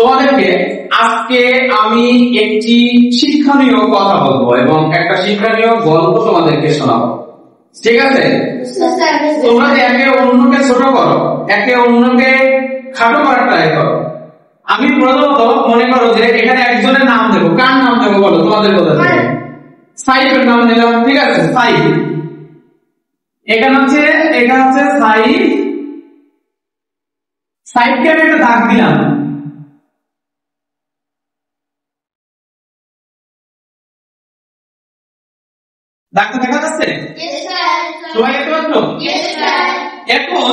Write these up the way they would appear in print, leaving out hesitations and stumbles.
তোমাদেরকে আজকে আমি একটি শিক্ষণীয় কথা বলবো এবং একটা শিক্ষণীয় গল্প তোমাদেরকে শোনাবো, ঠিক আছে? তোমরা যে একে অন্যকে ছোট করো, একে অন্যকে খাটো করার ট্রাই করো। আমি প্রথমত মনে করো যে এখানে একজনের নাম দেবো, কার নাম দেবো বলো? তোমাদের কথা থেকে সাইফের নাম দিলাম, ঠিক আছে? সাইফ, এখানে হচ্ছে সাইফ। সাইফকে আমি একটা দাগ দিলাম, দাগটা দেখা যাচ্ছে? সবাই দেখতে পাচ্ছ? এখন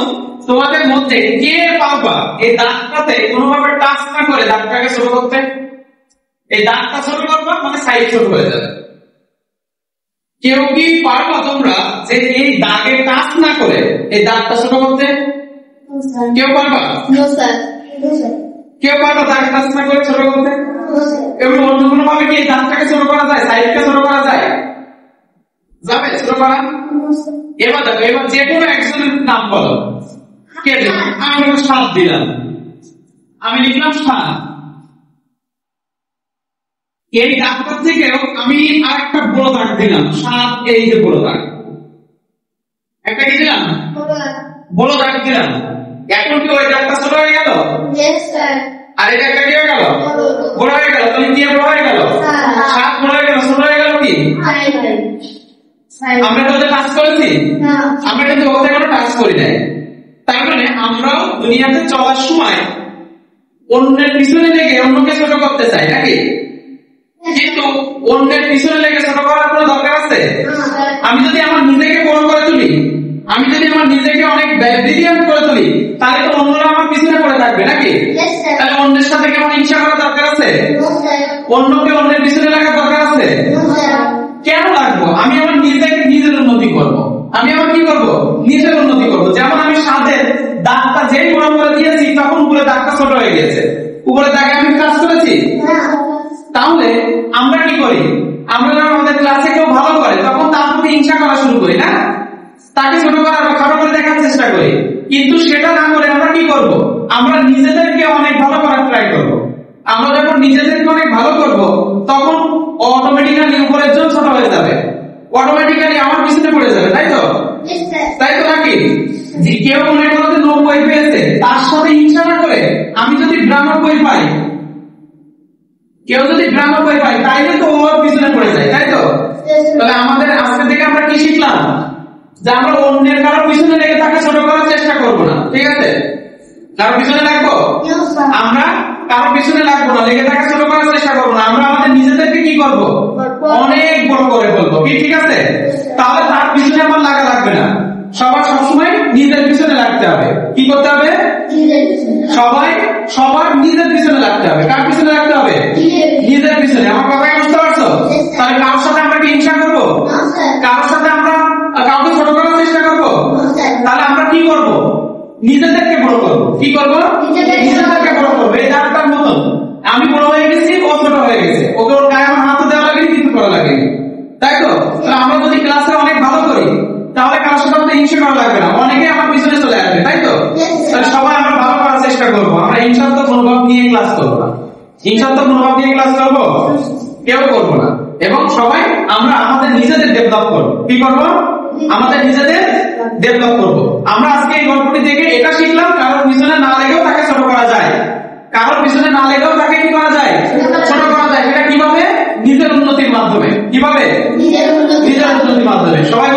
তোমাদের মধ্যে কে পারবা এই দাগটাতে কোনোভাবে টাচ না করে দাগটাকে ছোট করতে? এই দাগটা ছোট করবা মানে সাইজ ছোট হয়ে যাবে। কেউ কি পারবা তোমরা যে এই দাগে টাচ না করে এই দাগটা ছোট করতে? কেউ পারবা? কেউ পারবা দাগ টাচ না করে ছোট করতে? এবং অন্য কোনো ভাবে কি এই দাগটাকে ছোট করা যায়, সাইজকে ছোট করা যায়? যাবে ছোট করা? এবার দেখো, এবার যে কোনো একজনের নাম বলো। কে দেব? আমি সাত দিলাম, আমি লিখলাম সাত। এই দাগটা থেকেও আমি আরেকটা বড় দাগ দিলাম, সাত। এই যে বড় দাগ, একটা কি দিলাম? বড় দাগ দিলাম। এখন কি ওই দাগটা ছোট হয়ে গেল? আর এটা একটা কি হয়ে গেল? বড় হয়ে গেল। তাহলে কি বড় হয়ে গেল? সাত বড় হয়ে গেল। ছোট হয়ে গেল কি? আমরা তো টাচ করেছি? আমরা কিন্তু ওখানে কোনো টাচ করি নাই। তার মানে আমরাও দুনিয়াতে চলার সময় অন্যের পিছনে লেগে অন্যকে ছোট করতে চাই, নাকি? কিন্তু অন্যের পিছনে লেগে ছোট করার কোনো দরকার আছে? আমি যদি আমার নিজেকে বড় করে তুলি, আমি যদি আমার নিজেকে অনেক ব্রিলিয়ান্ট করে তুলি, তাহলে তো অন্যরা আমার পিছনে পড়ে থাকবে, নাকি? তাহলে অন্যের সাথে কি আমার হিংসা করার দরকার আছে? অন্যকে অন্যের পিছনে লাগার দরকার আছে? কেন লাগবো? আমি আমার নিজেকে নিজের উন্নতি করব। আমি আমার কি করব? নিজের উন্নতি করব। যেমন আমি সাদের দাগটা যেই বড় করে দিয়েছি তখন উপরে দাগটা ছোট হয়ে গেছে। উপরে দাগে আমি কাজ করেছি? তাহলে আমরা কি করি? আমরা যখন আমাদের ক্লাসে কেউ ভালো করে তখন তার প্রতি হিংসা করা শুরু করি, না? তাকে ছোট করার বা খারাপ করে দেখার চেষ্টা করি। কিন্তু সেটা না করে আমরা কি করব? আমরা নিজেদেরকে অনেক ভালো করার ট্রাই করব। আমরা যখন নিজেদেরকে অনেক ভালো করব তখন অটোমেটিক্যালি উপরের জন ছোট হয়ে যাবে, অটোমেটিক্যালি আমার পিছনে পড়ে যাবে, তাই তো? তাই তো নাকি? যে কেউ মনে করো যে 90 পেয়েছে, তার সাথে হিংসা না করে আমি যদি 92 পাই, কেউ যদি 92 পাই, তাইলে তো ওর পিছনে পড়ে যায়, তাই তো? তাহলে আমাদের আজকে থেকে আমরা কি শিখলাম? যে আমরা অন্যের কারো পিছনে লেগে তাকে ছোট করার চেষ্টা করব না, ঠিক আছে? কারো পিছনে লাগবো? আমরা কারো পিছনে লাগবো না, লেগে তাকে ছোট করার চেষ্টা করবো না। আমরা আমাদের নিজেদেরকে কি করবো? অনেক বড় করে বলবো, কি? ঠিক আছে? তাহলে তার পিছনে আমার লাগা লাগবে না। সবার সবসময় নিজের পিছনে লাগতে হবে। কি করতে হবে? সবার নিজের পিছনে লাগতে হবে। কার পিছনে লাগতে হবে? নিজের পিছনে। আমার কথা বুঝতে পারছো? তাহলে কারোর সাথে আমরা কি হিংসা করবো? কারোর সাথে আমরা কাউকে ছোট করার চেষ্টা করবো? তাহলে আমরা কি করবো? নিজেদেরকে বড় করবো। কি করবো? নিজেদেরকে বড় করবো। এই দাগটার মতন আমি বড় হয়ে গেছি, ও ছোট হয়ে গেছে। ওকে ওর গায়ে আমার হাতও দেওয়া লাগেনি, কিছু করা লাগেনি, তাই তো? তাহলে আমরা যদি ক্লাসে অনেক ভালো করি তাহলে কারোর সাথে আমাদের হিংসা করা লাগবে না, অনেকে আমার পিছনে চলে আসবে, তাই তো? তাহলে সবাই আমরা ভালো করার চেষ্টা করবো। আমরা হিংসাত্মক মনোভাব নিয়ে ক্লাস করবো না। হিংসাত্মক মনোভাব নিয়ে ক্লাস করবো? কেউ করবো না। এবং সবাই আমরা আমাদের নিজেদের ডেভেলপ করবো। কি করবো? আমাদের নিজেদের ডেভেলপ করবো। আমরা আজকে এই গল্পটি দেখে এটা শিখলাম, কারোর পিছনে না লেগেও তাকে ছোট করা যায়। কারোর পিছনে না লেগেও তাকে কি করা যায়? ছোট করা যায়। এটা কিভাবে? নিজের উন্নতির মাধ্যমে। কিভাবে? নিজের উন্নতির মাধ্যমে। সবাই